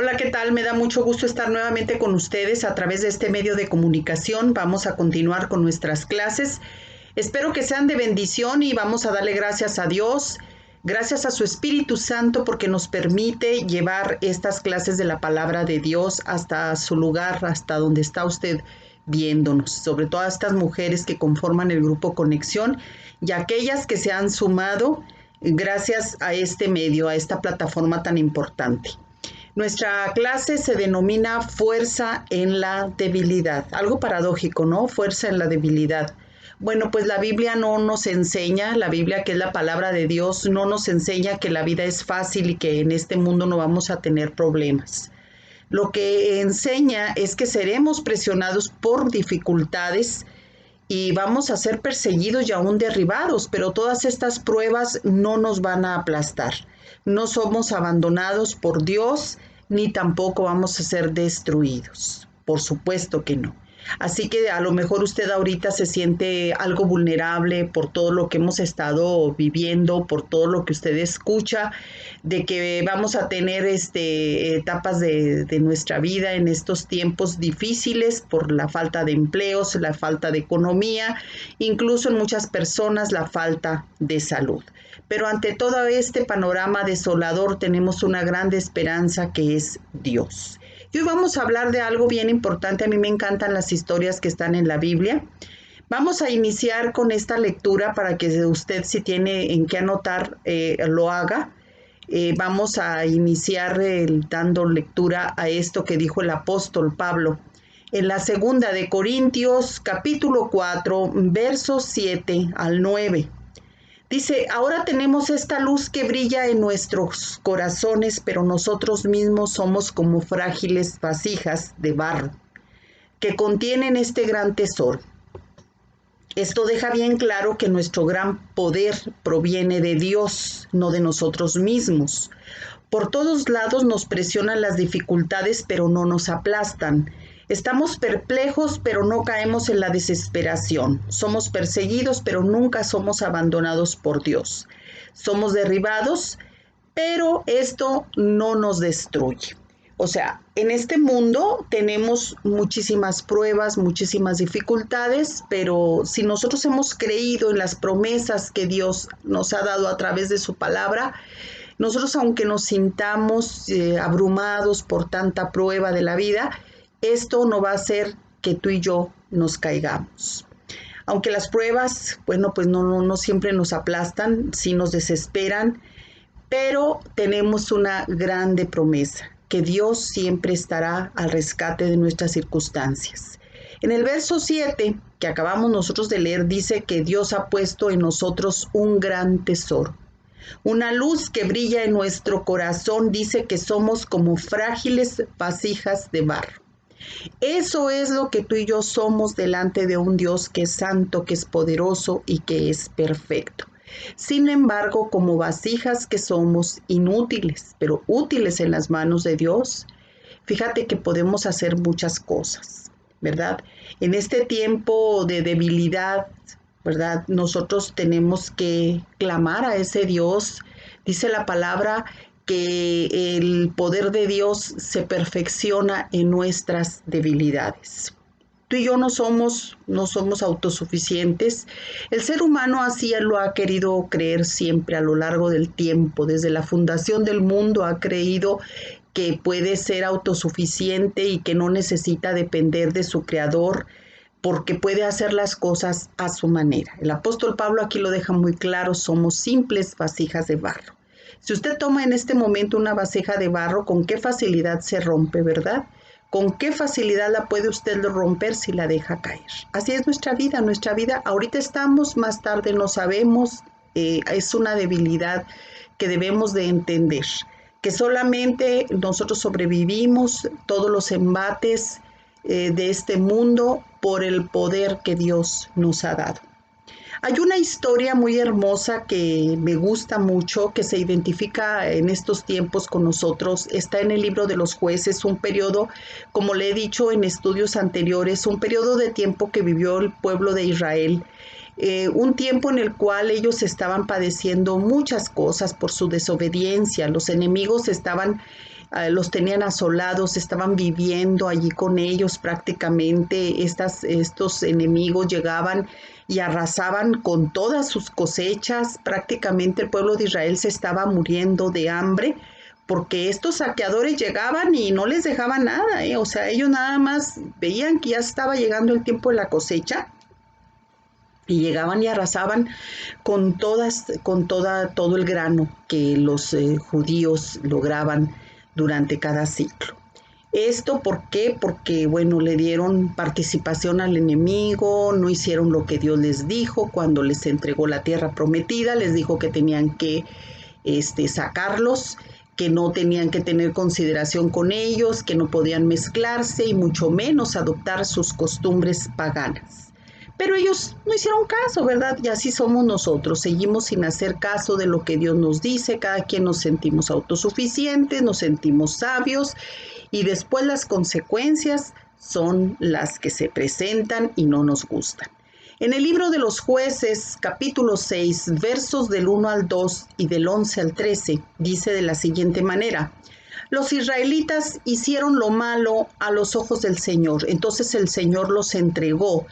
Hola, ¿qué tal? Me da mucho gusto estar nuevamente con ustedes a través de este medio de comunicación. Vamos a continuar con nuestras clases. Espero que sean de bendición y vamos a darle gracias a Dios, gracias a su Espíritu Santo porque nos permite llevar estas clases de la palabra de Dios hasta su lugar, hasta donde está usted viéndonos, sobre todo a estas mujeres que conforman el grupo Conexión y aquellas que se han sumado gracias a este medio, a esta plataforma tan importante. Nuestra clase se denomina Fuerza en la Debilidad. Algo paradójico, ¿no? Fuerza en la debilidad. Bueno, pues la Biblia no nos enseña, la Biblia que es la palabra de Dios, no nos enseña que la vida es fácil y que en este mundo no vamos a tener problemas. Lo que enseña es que seremos presionados por dificultades y vamos a ser perseguidos y aún derribados, pero todas estas pruebas no nos van a aplastar. No somos abandonados por Dios, ni tampoco vamos a ser destruidos. Por supuesto que no. Así que a lo mejor usted ahorita se siente algo vulnerable por todo lo que hemos estado viviendo, por todo lo que usted escucha, de que vamos a tener etapas de nuestra vida en estos tiempos difíciles por la falta de empleos, la falta de economía, incluso en muchas personas la falta de salud. Pero ante todo este panorama desolador tenemos una gran esperanza que es Dios. Y hoy vamos a hablar de algo bien importante. A mí me encantan las historias que están en la Biblia. Vamos a iniciar con esta lectura para que usted, si tiene en qué anotar, lo haga. Vamos a iniciar dando lectura a esto que dijo el apóstol Pablo. En la segunda de Corintios, capítulo 4, versos 7 al 9. Dice, ahora tenemos esta luz que brilla en nuestros corazones, pero nosotros mismos somos como frágiles vasijas de barro que contienen este gran tesoro. Esto deja bien claro que nuestro gran poder proviene de Dios, no de nosotros mismos. Por todos lados nos presionan las dificultades, pero no nos aplastan. Estamos perplejos, pero no caemos en la desesperación. Somos perseguidos, pero nunca somos abandonados por Dios. Somos derribados, pero esto no nos destruye. O sea, en este mundo tenemos muchísimas pruebas, muchísimas dificultades, pero si nosotros hemos creído en las promesas que Dios nos ha dado a través de su palabra, nosotros aunque nos sintamos abrumados por tanta prueba de la vida, esto no va a hacer que tú y yo nos caigamos. Aunque las pruebas, bueno, pues no siempre nos aplastan, sí nos desesperan, pero tenemos una grande promesa, que Dios siempre estará al rescate de nuestras circunstancias. En el verso 7 que acabamos nosotros de leer, dice que Dios ha puesto en nosotros un gran tesoro. Una luz que brilla en nuestro corazón, dice que somos como frágiles vasijas de barro. Eso es lo que tú y yo somos delante de un Dios que es santo, que es poderoso y que es perfecto. Sin embargo, como vasijas que somos inútiles, pero útiles en las manos de Dios, fíjate que podemos hacer muchas cosas, ¿verdad? En este tiempo de debilidad, ¿verdad? Nosotros tenemos que clamar a ese Dios. Dice la palabra que el poder de Dios se perfecciona en nuestras debilidades. Tú y yo no somos autosuficientes. El ser humano así lo ha querido creer siempre a lo largo del tiempo. Desde la fundación del mundo ha creído que puede ser autosuficiente y que no necesita depender de su creador, porque puede hacer las cosas a su manera. El apóstol Pablo aquí lo deja muy claro, somos simples vasijas de barro. Si usted toma en este momento una vasija de barro, con qué facilidad se rompe, ¿verdad? ¿Con qué facilidad la puede usted romper si la deja caer? Así es nuestra vida ahorita estamos, más tarde no sabemos, es una debilidad que debemos de entender, que solamente nosotros sobrevivimos todos los embates de este mundo por el poder que Dios nos ha dado. Hay una historia muy hermosa que me gusta mucho, que se identifica en estos tiempos con nosotros. Está en el libro de los Jueces, un periodo, como le he dicho en estudios anteriores, un periodo de tiempo que vivió el pueblo de Israel, un tiempo en el cual ellos estaban padeciendo muchas cosas por su desobediencia. Los enemigos los tenían asolados, estaban viviendo allí con ellos prácticamente. Estos enemigos llegaban y arrasaban con todas sus cosechas. Prácticamente el pueblo de Israel se estaba muriendo de hambre porque estos saqueadores llegaban y no les dejaban nada, ¿eh? O sea, ellos nada más veían que ya estaba llegando el tiempo de la cosecha y llegaban y arrasaban todo el grano que los judíos lograban durante cada ciclo. ¿Esto por qué? Porque, bueno, le dieron participación al enemigo, no hicieron lo que Dios les dijo cuando les entregó la tierra prometida, les dijo que tenían que sacarlos, que no tenían que tener consideración con ellos, que no podían mezclarse y mucho menos adoptar sus costumbres paganas. Pero ellos no hicieron caso, ¿verdad? Y así somos nosotros, seguimos sin hacer caso de lo que Dios nos dice, cada quien nos sentimos autosuficientes, nos sentimos sabios y después las consecuencias son las que se presentan y no nos gustan. En el libro de los Jueces, capítulo 6, versos del 1 al 2 y del 11 al 13, dice de la siguiente manera: los israelitas hicieron lo malo a los ojos del Señor, entonces el Señor los entregó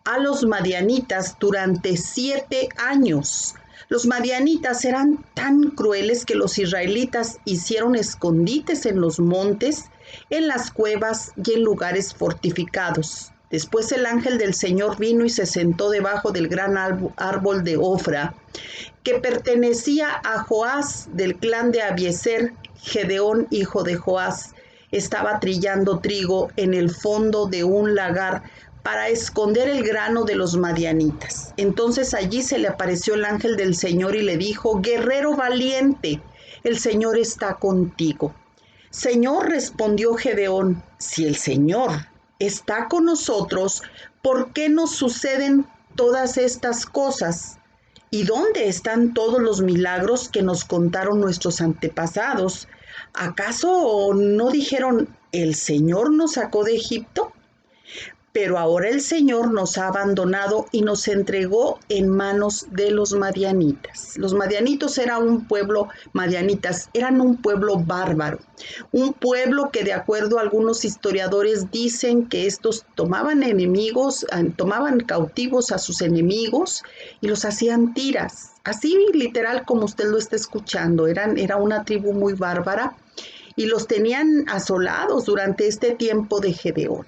a los madianitas durante 7 años. Los madianitas eran tan crueles que los israelitas hicieron escondites en los montes, en las cuevas y en lugares fortificados. Después el ángel del Señor vino y se sentó debajo del gran árbol de Ofra, que pertenecía a Joás del clan de Abiezer. Gedeón, hijo de Joás, estaba trillando trigo en el fondo de un lagar para esconder el grano de los madianitas. Entonces allí se le apareció el ángel del Señor y le dijo: guerrero valiente, el Señor está contigo. Señor, respondió Gedeón, si el Señor está con nosotros, ¿por qué nos suceden todas estas cosas? ¿Y dónde están todos los milagros que nos contaron nuestros antepasados? ¿Acaso no dijeron, el Señor nos sacó de Egipto? Pero ahora el Señor nos ha abandonado y nos entregó en manos de los madianitas. Los madianitas eran un pueblo bárbaro, un pueblo que de acuerdo a algunos historiadores dicen que estos tomaban cautivos a sus enemigos y los hacían tiras. Así literal como usted lo está escuchando, era una tribu muy bárbara y los tenían asolados durante este tiempo de Gedeón.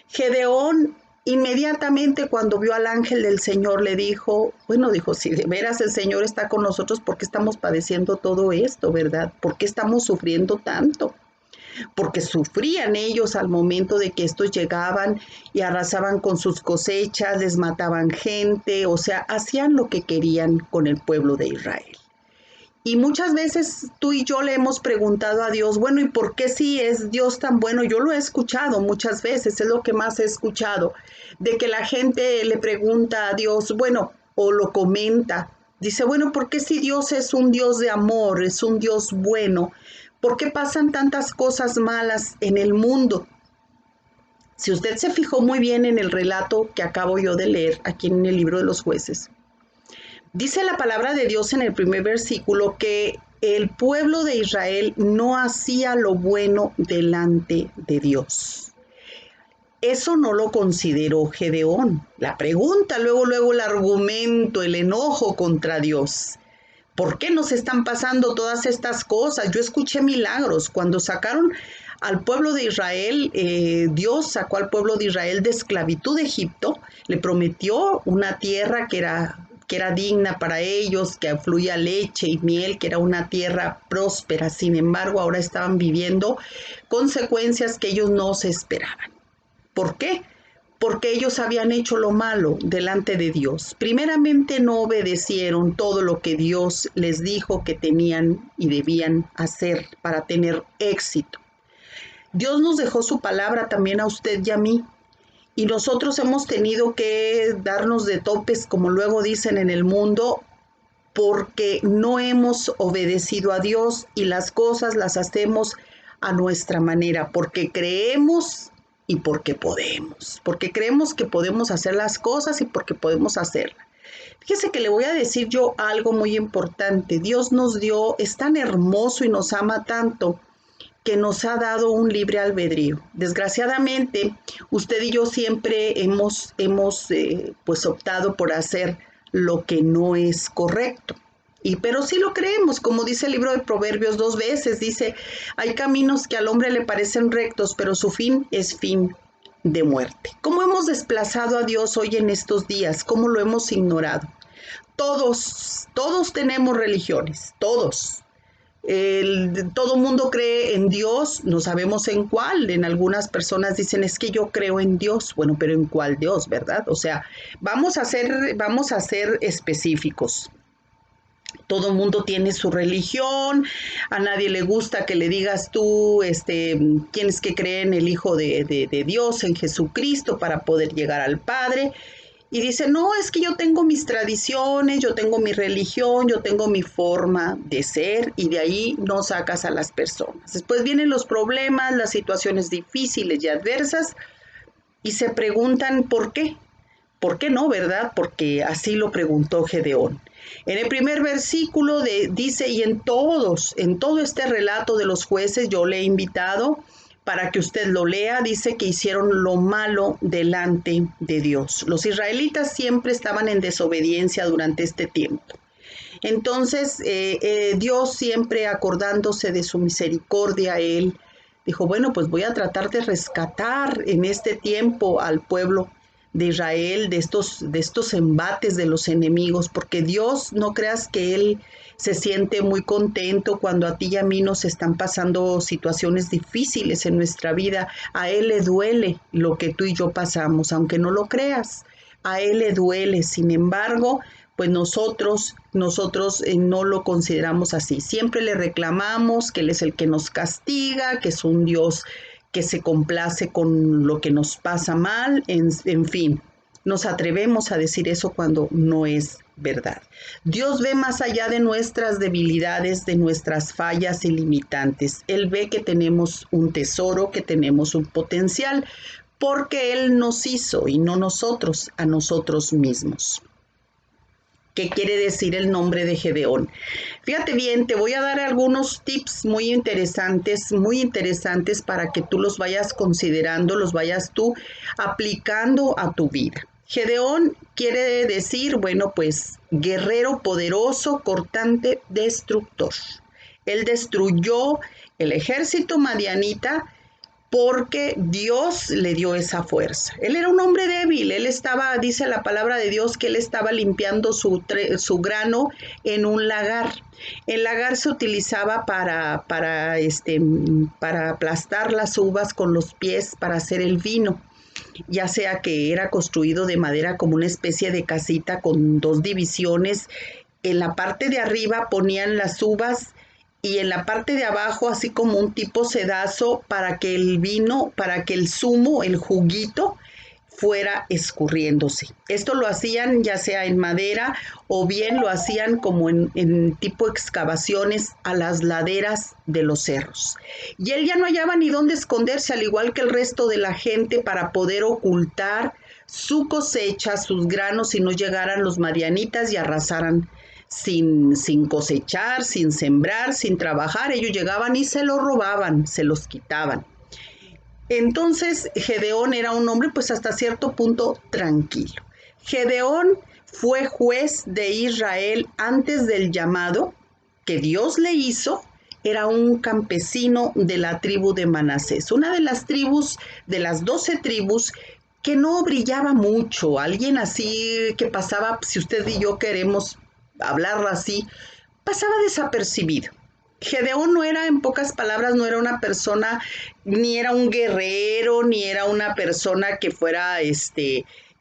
Gedeón inmediatamente cuando vio al ángel del Señor dijo, si de veras el Señor está con nosotros, ¿por qué estamos padeciendo todo esto, verdad? ¿Por qué estamos sufriendo tanto? Porque sufrían ellos al momento de que estos llegaban y arrasaban con sus cosechas, les mataban gente, o sea, hacían lo que querían con el pueblo de Israel. Y muchas veces tú y yo le hemos preguntado a Dios, bueno, ¿y por qué si es Dios tan bueno? Yo lo he escuchado muchas veces, es lo que más he escuchado, de que la gente le pregunta a Dios, bueno, o lo comenta, dice, bueno, ¿por qué si Dios es un Dios de amor, es un Dios bueno? ¿Por qué pasan tantas cosas malas en el mundo? Si usted se fijó muy bien en el relato que acabo yo de leer aquí en el libro de los Jueces, dice la palabra de Dios en el primer versículo que el pueblo de Israel no hacía lo bueno delante de Dios. Eso no lo consideró Gedeón. La pregunta, luego el argumento, el enojo contra Dios. ¿Por qué nos están pasando todas estas cosas? Yo escuché milagros. Cuando sacaron al pueblo de Israel, Dios sacó al pueblo de Israel de esclavitud de Egipto, le prometió una tierra que era digna para ellos, que fluía leche y miel, que era una tierra próspera. Sin embargo, ahora estaban viviendo consecuencias que ellos no se esperaban. ¿Por qué? Porque ellos habían hecho lo malo delante de Dios. Primeramente no obedecieron todo lo que Dios les dijo que tenían y debían hacer para tener éxito. Dios nos dejó su palabra también a usted y a mí. Y nosotros hemos tenido que darnos de topes, como luego dicen en el mundo, porque no hemos obedecido a Dios y las cosas las hacemos a nuestra manera, porque creemos y porque podemos, porque creemos que podemos hacer las cosas y porque podemos hacerlas. Fíjese que le voy a decir yo algo muy importante. Dios nos dio, es tan hermoso y nos ama tanto que nos ha dado un libre albedrío. Desgraciadamente, usted y yo siempre hemos pues optado por hacer lo que no es correcto. Pero sí lo creemos, como dice el libro de Proverbios 2 veces, dice, hay caminos que al hombre le parecen rectos, pero su fin es fin de muerte. ¿Cómo hemos desplazado a Dios hoy en estos días? ¿Cómo lo hemos ignorado? Todos tenemos religiones, todos. Todo mundo cree en Dios, no sabemos en cuál. En algunas personas dicen, es que yo creo en Dios. Bueno, pero ¿en cuál Dios, verdad? O sea, vamos a ser específicos. Todo mundo tiene su religión, a nadie le gusta que le digas tú, tienes que creer en el Hijo de Dios, en Jesucristo, para poder llegar al Padre. Y dice, no, es que yo tengo mis tradiciones, yo tengo mi religión, yo tengo mi forma de ser, y de ahí no sacas a las personas. Después vienen los problemas, las situaciones difíciles y adversas, y se preguntan ¿por qué? ¿Por qué no, verdad? Porque así lo preguntó Gedeón. En el primer versículo dice, y en todo este relato de los jueces, yo le he invitado para que usted lo lea, dice que hicieron lo malo delante de Dios. Los israelitas siempre estaban en desobediencia durante este tiempo. Entonces, Dios siempre acordándose de su misericordia, él dijo, bueno, pues voy a tratar de rescatar en este tiempo al pueblo de Israel, de estos embates de los enemigos, porque Dios, no creas que Él se siente muy contento cuando a ti y a mí nos están pasando situaciones difíciles en nuestra vida. A Él le duele lo que tú y yo pasamos, aunque no lo creas, a Él le duele. Sin embargo, pues nosotros no lo consideramos así. Siempre le reclamamos que Él es el que nos castiga, que es un Dios que se complace con lo que nos pasa mal, en fin, nos atrevemos a decir eso cuando no es verdad. Dios ve más allá de nuestras debilidades, de nuestras fallas y limitantes. Él ve que tenemos un tesoro, que tenemos un potencial, porque Él nos hizo y no nosotros a nosotros mismos. ¿Qué quiere decir el nombre de Gedeón? Fíjate bien, te voy a dar algunos tips muy interesantes para que tú los vayas considerando, los vayas tú aplicando a tu vida. Gedeón quiere decir, bueno, pues guerrero poderoso, cortante, destructor. Él destruyó el ejército madianita porque Dios le dio esa fuerza. Él era un hombre débil, él estaba, dice la palabra de Dios, que él estaba limpiando su grano en un lagar. El lagar se utilizaba para aplastar las uvas con los pies para hacer el vino, ya sea que era construido de madera como una especie de casita con dos divisiones. En la parte de arriba ponían las uvas y en la parte de abajo así como un tipo sedazo para que el vino, para que el zumo, el juguito, fuera escurriéndose. Esto lo hacían ya sea en madera o bien lo hacían como en tipo excavaciones a las laderas de los cerros. Y él ya no hallaba ni dónde esconderse, al igual que el resto de la gente, para poder ocultar su cosecha, sus granos, si no llegaran los madianitas y arrasaran sin cosechar, sin sembrar, sin trabajar. Ellos llegaban y se lo robaban, se los quitaban. Entonces Gedeón era un hombre pues hasta cierto punto tranquilo. Gedeón fue juez de Israel antes del llamado que Dios le hizo. Era un campesino de la tribu de Manasés, una de las tribus, de las 12 tribus, que no brillaba mucho. Alguien así que pasaba, si usted y yo queremos hablarlo así, pasaba desapercibido. Gedeón no era, en pocas palabras, no era una persona, ni era un guerrero, ni era una persona que fuera,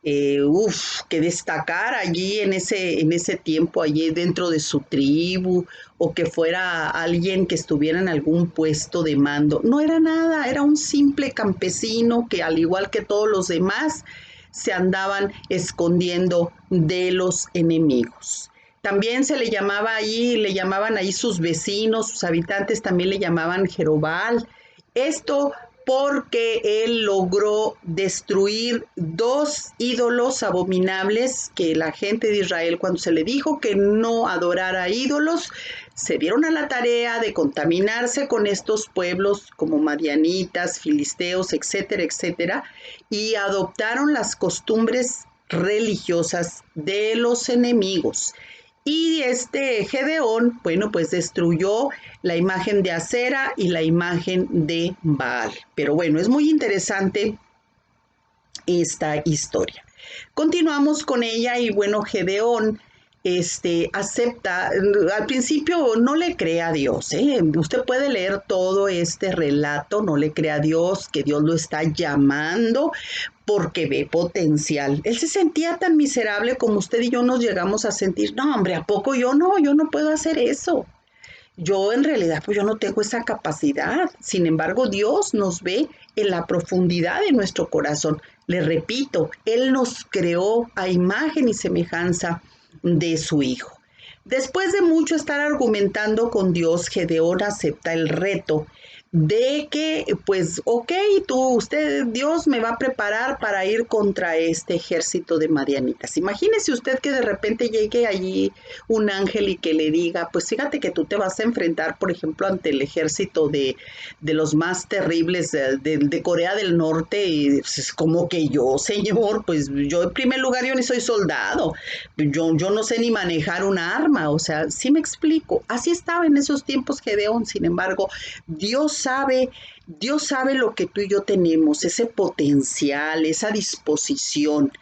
que destacara allí en ese tiempo, allí dentro de su tribu, o que fuera alguien que estuviera en algún puesto de mando. No era nada, era un simple campesino que, al igual que todos los demás, se andaban escondiendo de los enemigos. También le llamaban ahí sus vecinos, sus habitantes también le llamaban Jerobal. Esto porque él logró destruir 2 ídolos abominables que la gente de Israel, cuando se le dijo que no adorara ídolos, se dieron a la tarea de contaminarse con estos pueblos como madianitas, filisteos, etcétera, etcétera, y adoptaron las costumbres religiosas de los enemigos. Y Gedeón, bueno, pues destruyó la imagen de Acera y la imagen de Baal. Pero bueno, es muy interesante esta historia. Continuamos con ella y bueno, Gedeón acepta, al principio no le cree a Dios, ¿eh? Usted puede leer todo este relato, no le cree a Dios, que Dios lo está llamando porque ve potencial. Él se sentía tan miserable como usted y yo nos llegamos a sentir. No, hombre, ¿a poco yo no puedo hacer eso? Yo en realidad, pues yo no tengo esa capacidad. Sin embargo, Dios nos ve en la profundidad de nuestro corazón. Le repito, Él nos creó a imagen y semejanza de su Hijo. Después de mucho estar argumentando con Dios, Gedeón acepta el reto de que, pues, ok, Dios me va a preparar para ir contra este ejército de madianitas. Imagínese usted que de repente llegue allí un ángel y que le diga, pues fíjate que tú te vas a enfrentar, por ejemplo, ante el ejército de los más terribles de Corea del Norte, y pues, es como que yo, señor, pues yo en primer lugar yo ni soy soldado, yo no sé ni manejar un arma, o sea, sí me explico, así estaba en esos tiempos Gedeón. Sin embargo, Dios sabe lo que tú y yo tenemos, ese potencial, esa disposición.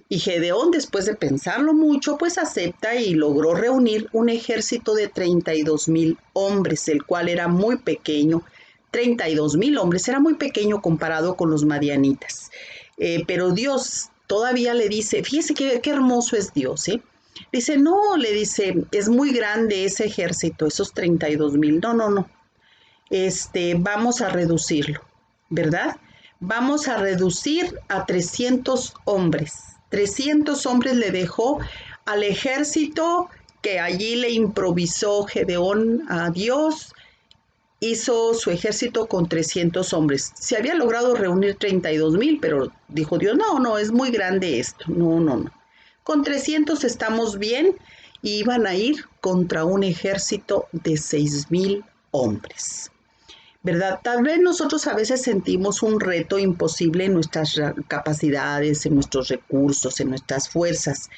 Y Gedeón, después de pensarlo mucho, pues acepta y logró reunir un ejército de 32,000 hombres, el cual era muy pequeño. 32,000 hombres, era muy pequeño comparado con los madianitas. Pero Dios todavía le dice, fíjese qué hermoso es Dios, ¿eh? Dice, no, le dice, es muy grande ese ejército, esos 32,000. No. Vamos a reducirlo, ¿verdad? Vamos a reducir a 300 hombres. 300 hombres le dejó al ejército que allí le improvisó Gedeón a Dios. Hizo su ejército con 300 hombres. Se había logrado reunir 32,000, pero dijo Dios, no, es muy grande esto. No. Con 300 estamos bien, y iban a ir contra un ejército de 6,000 hombres. ¿Verdad? Tal vez nosotros a veces sentimos un reto imposible en nuestras capacidades, en nuestros recursos, en nuestras fuerzas,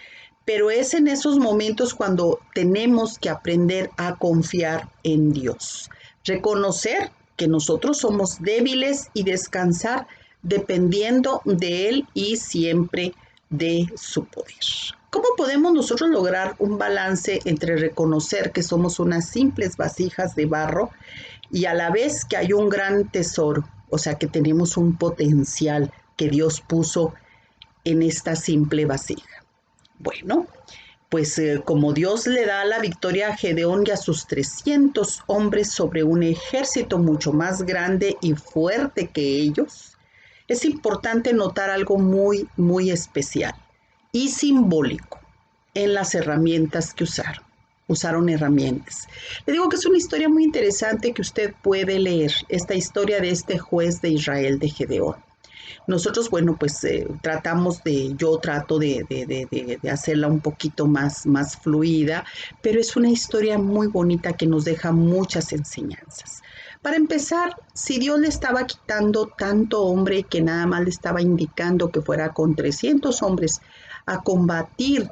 pero es en esos momentos cuando tenemos que aprender a confiar en Dios, reconocer que nosotros somos débiles y descansar dependiendo de Él y siempre de su poder. ¿Cómo podemos nosotros lograr un balance entre reconocer que somos unas simples vasijas de barro y a la vez que hay un gran tesoro, o sea que tenemos un potencial que Dios puso en esta simple vasija? Bueno, pues como Dios le da la victoria a Gedeón y a sus 300 hombres sobre un ejército mucho más grande y fuerte que ellos, es importante notar algo muy, muy especial y simbólico en las herramientas que usaron. Usaron herramientas. Le digo que es una historia muy interesante que usted puede leer, esta historia de este juez de Israel, de Gedeón. Nosotros, bueno, pues yo trato de hacerla un poquito más fluida, pero es una historia muy bonita que nos deja muchas enseñanzas. Para empezar, si Dios le estaba quitando tanto hombre que nada más le estaba indicando que fuera con 300 hombres a combatir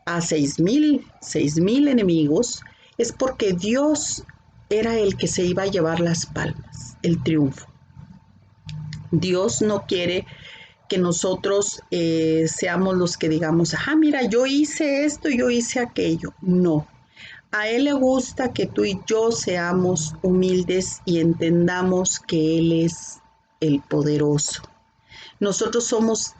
a 6,000 enemigos, es porque Dios era el que se iba a llevar las palmas, el triunfo. Dios no quiere que nosotros seamos los que digamos, mira, yo hice esto, yo hice aquello. No, a Él le gusta que tú y yo seamos humildes y entendamos que Él es el poderoso. Nosotros somos,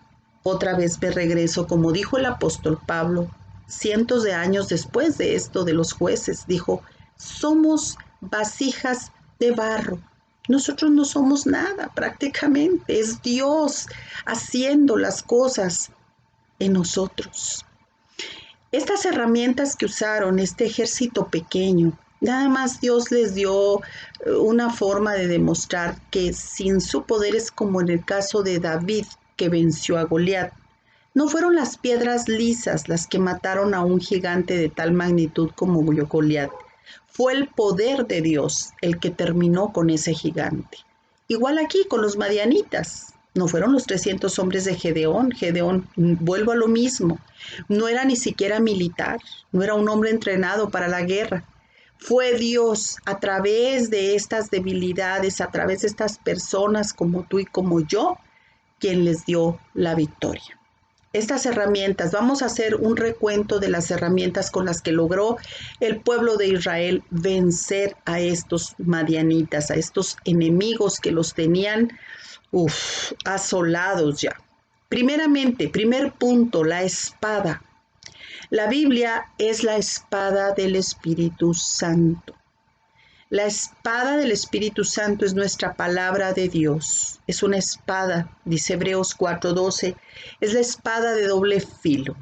otra vez me regreso, como dijo el apóstol Pablo, cientos de años después de esto de los jueces, dijo, somos vasijas de barro. Nosotros no somos nada, prácticamente. Es Dios haciendo las cosas en nosotros. Estas herramientas que usaron este ejército pequeño Nada más Dios les dio una forma de demostrar que sin su poder es como en el caso de David que venció a Goliat. No fueron las piedras lisas las que mataron a un gigante de tal magnitud como Goliat. Fue el poder de Dios el que terminó con ese gigante. Igual aquí con los madianitas. No fueron los 300 hombres de Gedeón. Gedeón, vuelvo a lo mismo. No era ni siquiera militar. No era un hombre entrenado para la guerra. Fue Dios a través de estas debilidades, a través de estas personas como tú y como yo, quien les dio la victoria. Estas herramientas, vamos a hacer un recuento de las herramientas con las que logró el pueblo de Israel vencer a estos madianitas, a estos enemigos que los tenían asolados ya. Primeramente, primer punto, la espada. La Biblia es la espada del Espíritu Santo. La espada del Espíritu Santo es nuestra palabra de Dios. Es una espada, dice Hebreos 4:12, es la espada de doble filo.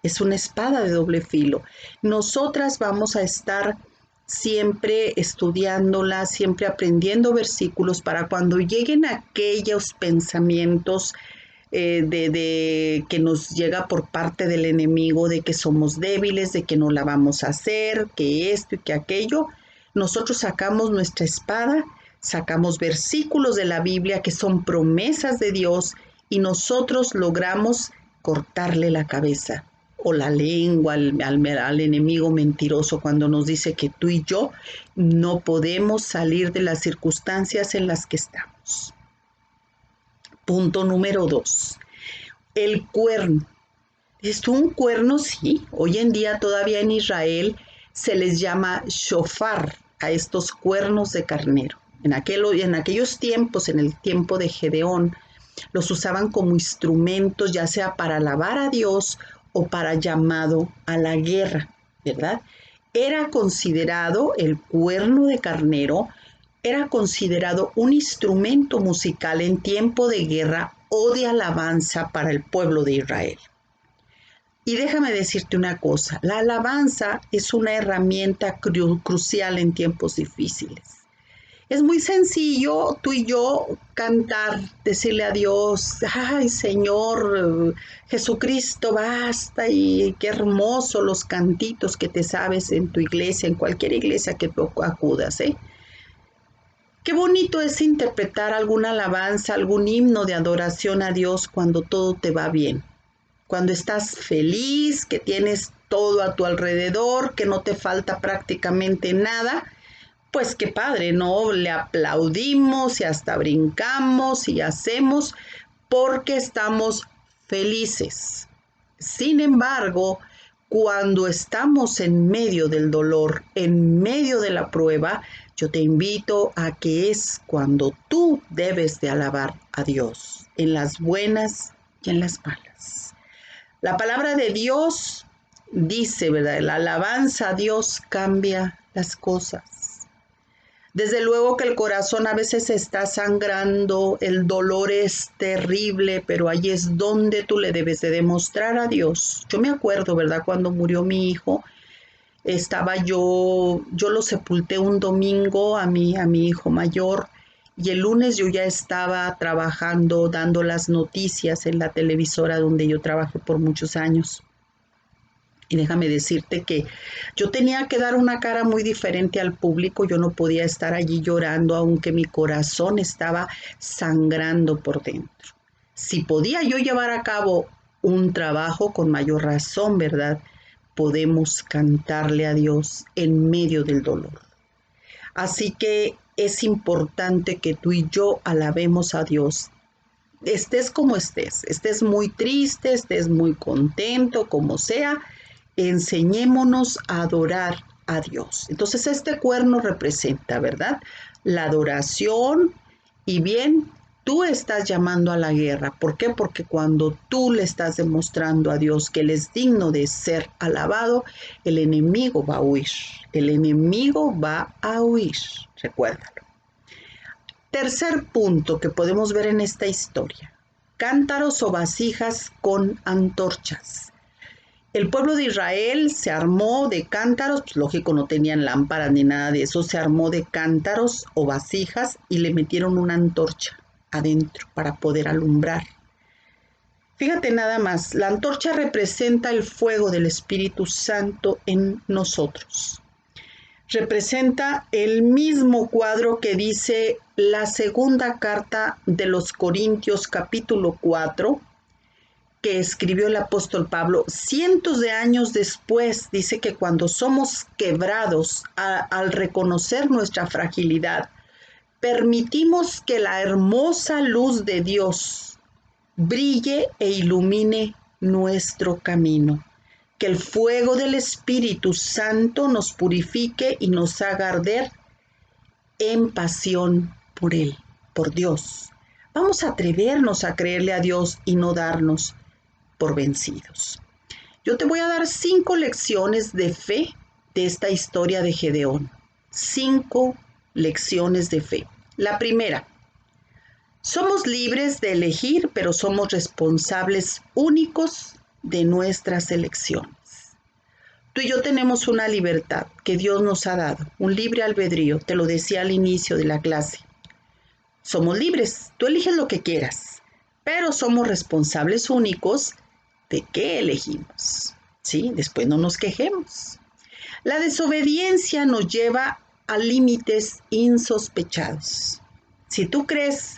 Es una espada de doble filo. Nosotras vamos a estar siempre estudiándola, siempre aprendiendo versículos para cuando lleguen aquellos pensamientos que nos llega por parte del enemigo, de que somos débiles, de que no la vamos a hacer, que esto y que aquello. Nosotros sacamos nuestra espada, sacamos versículos de la Biblia que son promesas de Dios y nosotros logramos cortarle la cabeza o la lengua al enemigo mentiroso cuando nos dice que tú y yo no podemos salir de las circunstancias en las que estamos. Punto número 2. El cuerno. ¿Es un cuerno? Sí. Hoy en día todavía en Israel se les llama shofar a estos cuernos de carnero. En aquellos tiempos, en el tiempo de Gedeón, los usaban como instrumentos, ya sea para alabar a Dios o para llamado a la guerra, ¿verdad? Era considerado el cuerno de carnero, era considerado un instrumento musical en tiempo de guerra o de alabanza para el pueblo de Israel. Y déjame decirte una cosa, la alabanza es una herramienta crucial en tiempos difíciles. Es muy sencillo tú y yo cantar, decirle a Dios, ay Señor Jesucristo, basta, y qué hermoso los cantitos que te sabes en tu iglesia, en cualquier iglesia que tú acudas, ¿eh? Qué bonito es interpretar alguna alabanza, algún himno de adoración a Dios cuando todo te va bien, cuando estás feliz, que tienes todo a tu alrededor, que no te falta prácticamente nada. Pues qué padre, ¿no? Le aplaudimos y hasta brincamos y hacemos porque estamos felices. Sin embargo, cuando estamos en medio del dolor, en medio de la prueba, yo te invito a que es cuando tú debes de alabar a Dios, en las buenas y en las malas. La palabra de Dios dice, ¿verdad? La alabanza a Dios cambia las cosas. Desde luego que el corazón a veces está sangrando, el dolor es terrible, pero ahí es donde tú le debes de demostrar a Dios. Yo me acuerdo, ¿verdad? Cuando murió mi hijo, yo lo sepulté un domingo a mi hijo mayor y el lunes yo ya estaba trabajando, dando las noticias en la televisora donde yo trabajé por muchos años. Y déjame decirte que yo tenía que dar una cara muy diferente al público, yo no podía estar allí llorando, aunque mi corazón estaba sangrando por dentro. Si podía yo llevar a cabo un trabajo con mayor razón, ¿verdad? Podemos cantarle a Dios en medio del dolor. Así que es importante que tú y yo alabemos a Dios. Estés como estés muy triste, estés muy contento, como sea, enseñémonos a adorar a Dios. Entonces este cuerno representa, ¿verdad? La adoración y bien, tú estás llamando a la guerra. ¿Por qué? Porque cuando tú le estás demostrando a Dios que Él es digno de ser alabado, el enemigo va a huir. El enemigo va a huir. Recuérdalo. Tercer punto que podemos ver en esta historia. Cántaros o vasijas con antorchas. El pueblo de Israel se armó de cántaros, pues lógico, no tenían lámparas ni nada de eso, se armó de cántaros o vasijas y le metieron una antorcha adentro para poder alumbrar. Fíjate nada más, la antorcha representa el fuego del Espíritu Santo en nosotros. Representa el mismo cuadro que dice la segunda carta de los Corintios capítulo 4, que escribió el apóstol Pablo cientos de años después. Dice que cuando somos quebrados al reconocer nuestra fragilidad, permitimos que la hermosa luz de Dios brille e ilumine nuestro camino. Que el fuego del Espíritu Santo nos purifique y nos haga arder en pasión por Él, por Dios. Vamos a atrevernos a creerle a Dios y no darnos por vencidos. Yo te voy a dar 5 lecciones de fe de esta historia de Gedeón. 5 lecciones de fe. La primera: somos libres de elegir, pero somos responsables únicos de nuestras elecciones. Tú y yo tenemos una libertad que Dios nos ha dado, un libre albedrío, te lo decía al inicio de la clase. Somos libres, tú eliges lo que quieras, pero somos responsables únicos de qué elegimos, ¿sí? Después no nos quejemos. La desobediencia nos lleva a límites insospechados. Si tú crees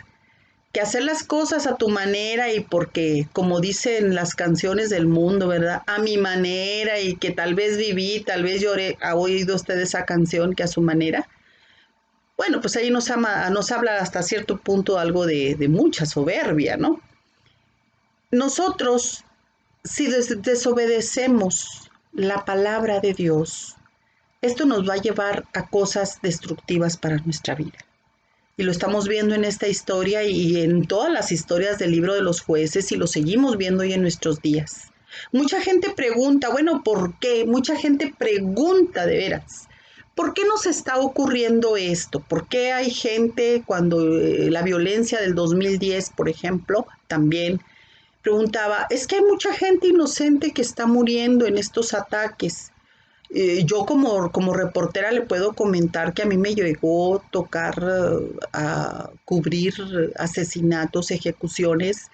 que hacer las cosas a tu manera y porque, como dicen las canciones del mundo, ¿verdad? A mi manera, y que tal vez viví, tal vez lloré, ¿ha oído usted esa canción que a su manera? Bueno, pues ahí nos habla hasta cierto punto algo de mucha soberbia, ¿no? Nosotros, si desobedecemos la palabra de Dios, esto nos va a llevar a cosas destructivas para nuestra vida. Y lo estamos viendo en esta historia y en todas las historias del libro de los jueces, y lo seguimos viendo hoy en nuestros días. Mucha gente pregunta, bueno, ¿por qué? Mucha gente pregunta de veras, ¿por qué nos está ocurriendo esto? ¿Por qué hay gente cuando la violencia del 2010, por ejemplo, también preguntaba, es que hay mucha gente inocente que está muriendo en estos ataques? Yo como reportera le puedo comentar que a mí me llegó a tocar a cubrir asesinatos, ejecuciones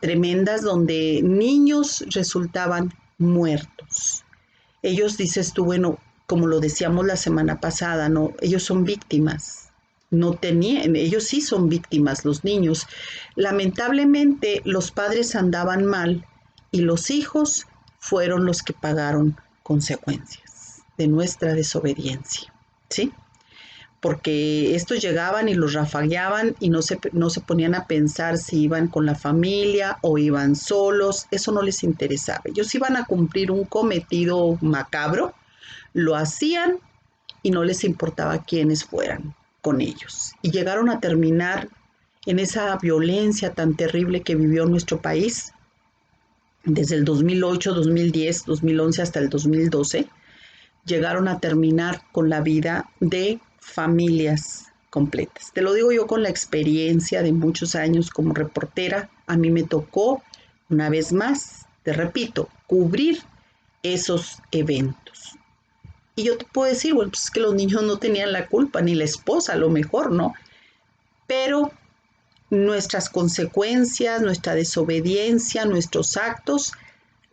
tremendas donde niños resultaban muertos. Ellos, dices tú, bueno, como lo decíamos la semana pasada, ¿no? Ellos son víctimas. No tenían, ellos sí son víctimas, los niños. Lamentablemente, los padres andaban mal y los hijos fueron los que pagaron consecuencias de nuestra desobediencia, ¿sí? Porque estos llegaban y los rafagueaban y no se ponían a pensar si iban con la familia o iban solos, eso no les interesaba. Ellos iban a cumplir un cometido macabro, lo hacían y no les importaba quiénes fueran con ellos. Y llegaron a terminar en esa violencia tan terrible que vivió nuestro país desde el 2008, 2010, 2011 hasta el 2012, llegaron a terminar con la vida de familias completas. Te lo digo yo con la experiencia de muchos años como reportera. A mí me tocó, una vez más, te repito, cubrir esos eventos. Y yo te puedo decir, bueno, pues es que los niños no tenían la culpa, ni la esposa a lo mejor, ¿no? Pero nuestras consecuencias, nuestra desobediencia, nuestros actos,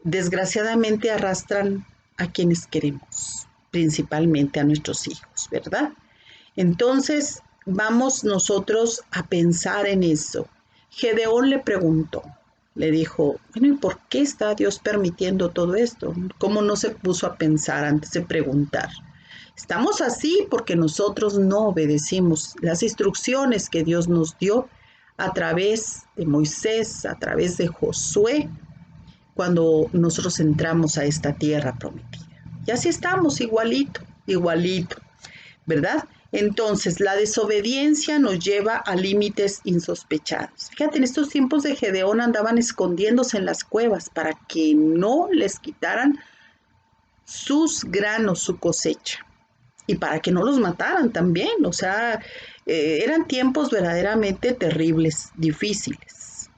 desgraciadamente arrastran a quienes queremos, principalmente a nuestros hijos, ¿verdad? Entonces, vamos nosotros a pensar en eso. Gedeón le preguntó, le dijo, bueno, ¿y por qué está Dios permitiendo todo esto? ¿Cómo no se puso a pensar antes de preguntar? Estamos así porque nosotros no obedecimos las instrucciones que Dios nos dio a través de Moisés, a través de Josué, cuando nosotros entramos a esta tierra prometida. Y así estamos, igualito, ¿verdad? Entonces, la desobediencia nos lleva a límites insospechados. Fíjate, en estos tiempos de Gedeón andaban escondiéndose en las cuevas para que no les quitaran sus granos, su cosecha, y para que no los mataran también. O sea, eran tiempos verdaderamente terribles, difíciles.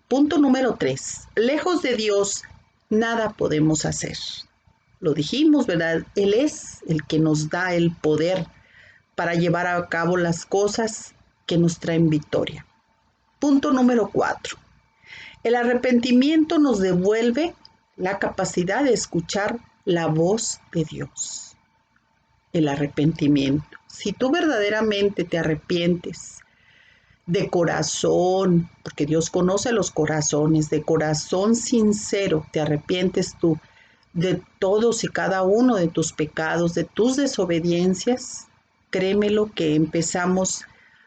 Punto número 3. Lejos de Dios, nada podemos hacer. Lo dijimos, ¿verdad? Él es el que nos da el poder para llevar a cabo las cosas que nos traen victoria. Punto número 4. El arrepentimiento nos devuelve la capacidad de escuchar la voz de Dios. El arrepentimiento. Si tú verdaderamente te arrepientes de corazón, porque Dios conoce los corazones, de corazón sincero, te arrepientes tú de todos y cada uno de tus pecados, de tus desobediencias, créemelo que empezamos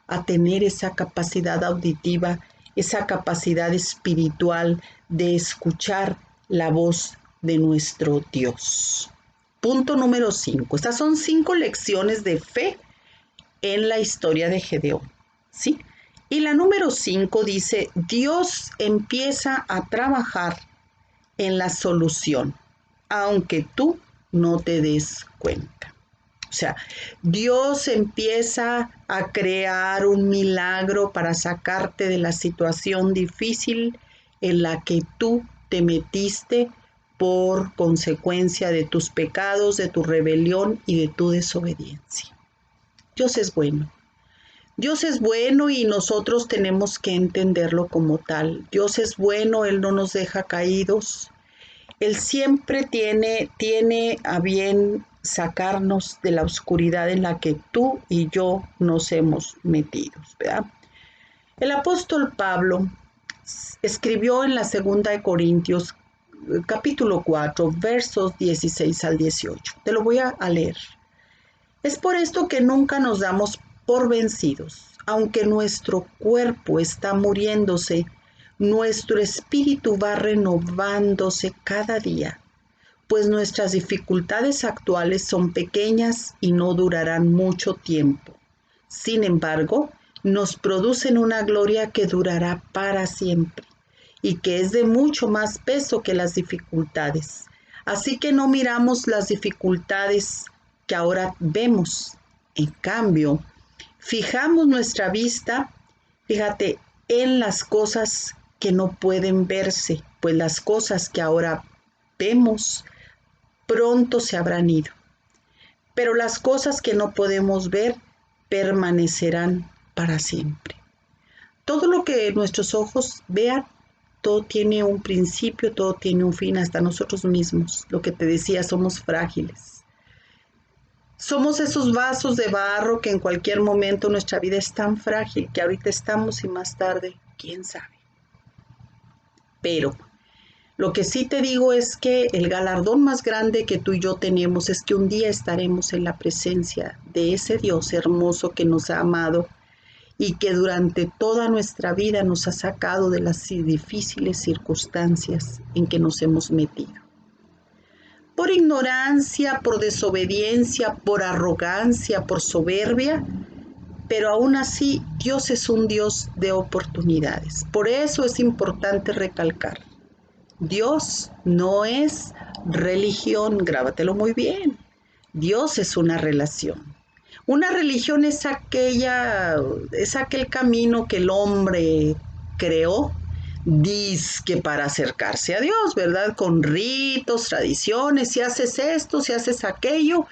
a tener esa capacidad auditiva, esa capacidad espiritual de escuchar la voz de nuestro Dios. Punto número 5. Estas son 5 lecciones de fe en la historia de Gedeón, ¿sí? Y la número 5 dice, Dios empieza a trabajar en la solución, aunque tú no te des cuenta. O sea, Dios empieza a crear un milagro para sacarte de la situación difícil en la que tú te metiste por consecuencia de tus pecados, de tu rebelión y de tu desobediencia. Dios es bueno. Dios es bueno y nosotros tenemos que entenderlo como tal. Dios es bueno, Él no nos deja caídos. Él siempre tiene a bien sacarnos de la oscuridad en la que tú y yo nos hemos metido, ¿verdad? El apóstol Pablo escribió en la segunda de Corintios, capítulo 4, versos 16 al 18. Te lo voy a leer. Es por esto que nunca nos damos por vencidos, aunque nuestro cuerpo está muriéndose, nuestro espíritu va renovándose cada día, pues nuestras dificultades actuales son pequeñas y no durarán mucho tiempo. Sin embargo, nos producen una gloria que durará para siempre y que es de mucho más peso que las dificultades. Así que no miramos las dificultades que ahora vemos. En cambio, fijamos nuestra vista, fíjate, en las cosas que no pueden verse, pues las cosas que ahora vemos pronto se habrán ido. Pero las cosas que no podemos ver permanecerán para siempre. Todo lo que nuestros ojos vean, todo tiene un principio, todo tiene un fin, hasta nosotros mismos. Lo que te decía, somos frágiles. Somos esos vasos de barro que en cualquier momento nuestra vida es tan frágil que ahorita estamos y más tarde, quién sabe. Pero lo que sí te digo es que el galardón más grande que tú y yo tenemos es que un día estaremos en la presencia de ese Dios hermoso que nos ha amado y que durante toda nuestra vida nos ha sacado de las difíciles circunstancias en que nos hemos metido. Por ignorancia, por desobediencia, por arrogancia, por soberbia, pero aún así Dios es un Dios de oportunidades. Por eso es importante recalcar, Dios no es religión, grábatelo muy bien. Dios es una relación. Una religión es aquel camino que el hombre creó, dizque para acercarse a Dios, ¿verdad? Con ritos, tradiciones, si haces esto, si haces aquello,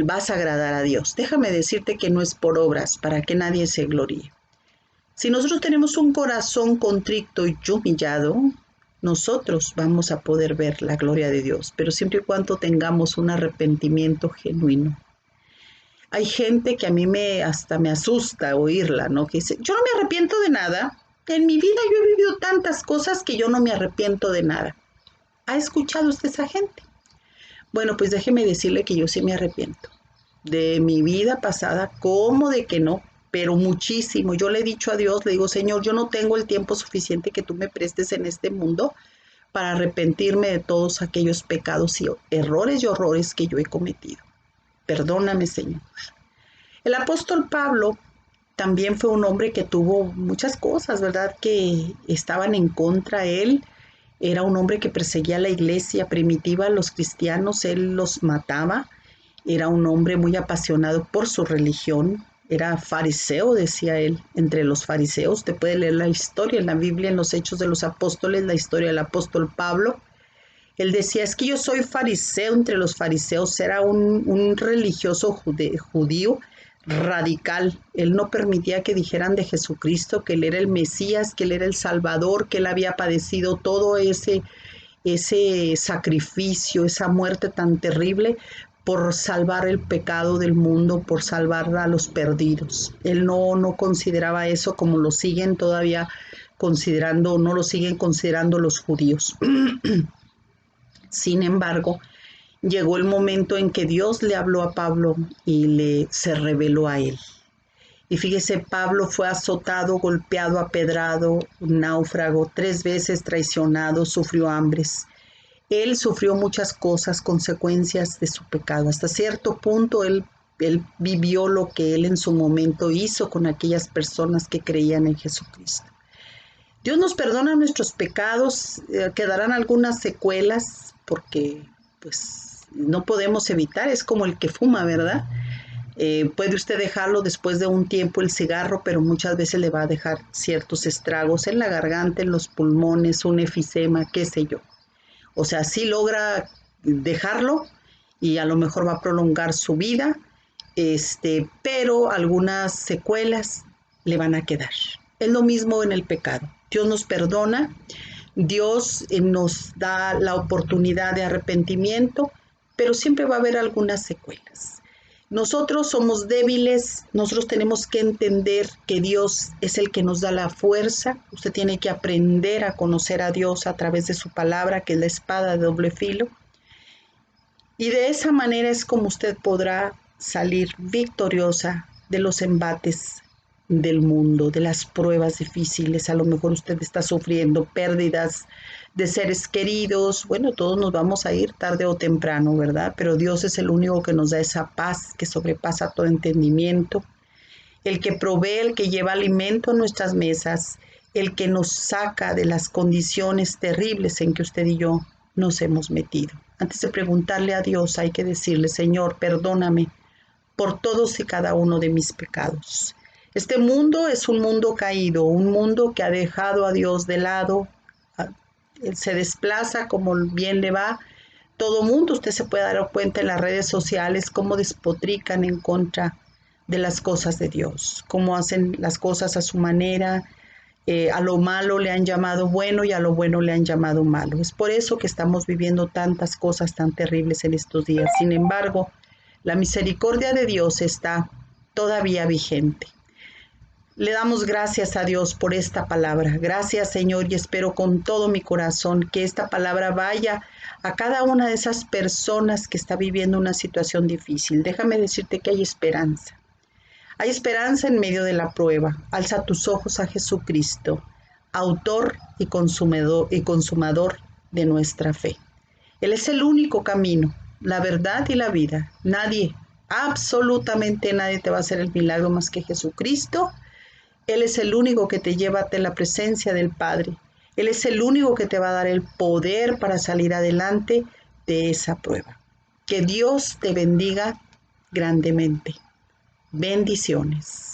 vas a agradar a Dios. Déjame decirte que no es por obras, para que nadie se gloríe. Si nosotros tenemos un corazón contrito y humillado, nosotros vamos a poder ver la gloria de Dios, pero siempre y cuando tengamos un arrepentimiento genuino. Hay gente que a mí hasta me asusta oírla, ¿no? Que dice, yo no me arrepiento de nada. En mi vida yo he vivido tantas cosas que yo no me arrepiento de nada. ¿Ha escuchado usted esa gente? Bueno, pues déjeme decirle que yo sí me arrepiento. De mi vida pasada, ¿cómo de que no? Pero muchísimo. Yo le he dicho a Dios, le digo, Señor, yo no tengo el tiempo suficiente que tú me prestes en este mundo para arrepentirme de todos aquellos pecados y errores y horrores que yo he cometido. Perdóname, Señor. El apóstol Pablo también fue un hombre que tuvo muchas cosas, ¿verdad? Que estaban en contra de él. Era un hombre que perseguía a la iglesia primitiva, a los cristianos, él los mataba. Era un hombre muy apasionado por su religión. Era fariseo, decía él, entre los fariseos. Te puede leer la historia en la Biblia, en los Hechos de los Apóstoles, la historia del apóstol Pablo. Él decía, es que yo soy fariseo entre los fariseos, era un religioso judío radical. Él no permitía que dijeran de Jesucristo que Él era el Mesías, que Él era el Salvador, que Él había padecido todo ese sacrificio, esa muerte tan terrible por salvar el pecado del mundo, por salvar a los perdidos. Él no consideraba eso como lo siguen todavía considerando, no lo siguen considerando los judíos. Sin embargo, llegó el momento en que Dios le habló a Pablo y se reveló a él. Y fíjese, Pablo fue azotado, golpeado, apedrado, náufrago, 3 veces traicionado, sufrió hambres. Él sufrió muchas cosas, consecuencias de su pecado. Hasta cierto punto él vivió lo que él en su momento hizo con aquellas personas que creían en Jesucristo. Dios nos perdona nuestros pecados, quedarán algunas secuelas porque pues no podemos evitar, es como el que fuma, ¿verdad? Puede usted dejarlo después de un tiempo el cigarro, pero muchas veces le va a dejar ciertos estragos en la garganta, en los pulmones, un efisema, qué sé yo. O sea, sí logra dejarlo y a lo mejor va a prolongar su vida, pero algunas secuelas le van a quedar. Es lo mismo en el pecado. Dios nos perdona, Dios nos da la oportunidad de arrepentimiento, pero siempre va a haber algunas secuelas. Nosotros somos débiles, nosotros tenemos que entender que Dios es el que nos da la fuerza. Usted tiene que aprender a conocer a Dios a través de su palabra, que es la espada de doble filo. Y de esa manera es como usted podrá salir victoriosa de los embates del mundo, de las pruebas difíciles. A lo mejor usted está sufriendo pérdidas de seres queridos. Bueno, todos nos vamos a ir tarde o temprano, ¿verdad? Pero Dios es el único que nos da esa paz que sobrepasa todo entendimiento, el que provee, el que lleva alimento a nuestras mesas, el que nos saca de las condiciones terribles en que usted y yo nos hemos metido. Antes de preguntarle a Dios, hay que decirle, Señor, perdóname por todos y cada uno de mis pecados. Este mundo es un mundo caído, un mundo que ha dejado a Dios de lado. Él se desplaza como bien le va. Todo mundo, usted se puede dar cuenta en las redes sociales cómo despotrican en contra de las cosas de Dios, cómo hacen las cosas a su manera. A lo malo le han llamado bueno y a lo bueno le han llamado malo. Es por eso que estamos viviendo tantas cosas tan terribles en estos días. Sin embargo, la misericordia de Dios está todavía vigente. Le damos gracias a Dios por esta palabra. Gracias, Señor, y espero con todo mi corazón que esta palabra vaya a cada una de esas personas que está viviendo una situación difícil. Déjame decirte que hay esperanza. Hay esperanza en medio de la prueba. Alza tus ojos a Jesucristo, autor y consumador de nuestra fe. Él es el único camino, la verdad y la vida. Nadie, absolutamente nadie te va a hacer el milagro más que Jesucristo. Él es el único que te lleva ante la presencia del Padre. Él es el único que te va a dar el poder para salir adelante de esa prueba. Que Dios te bendiga grandemente. Bendiciones.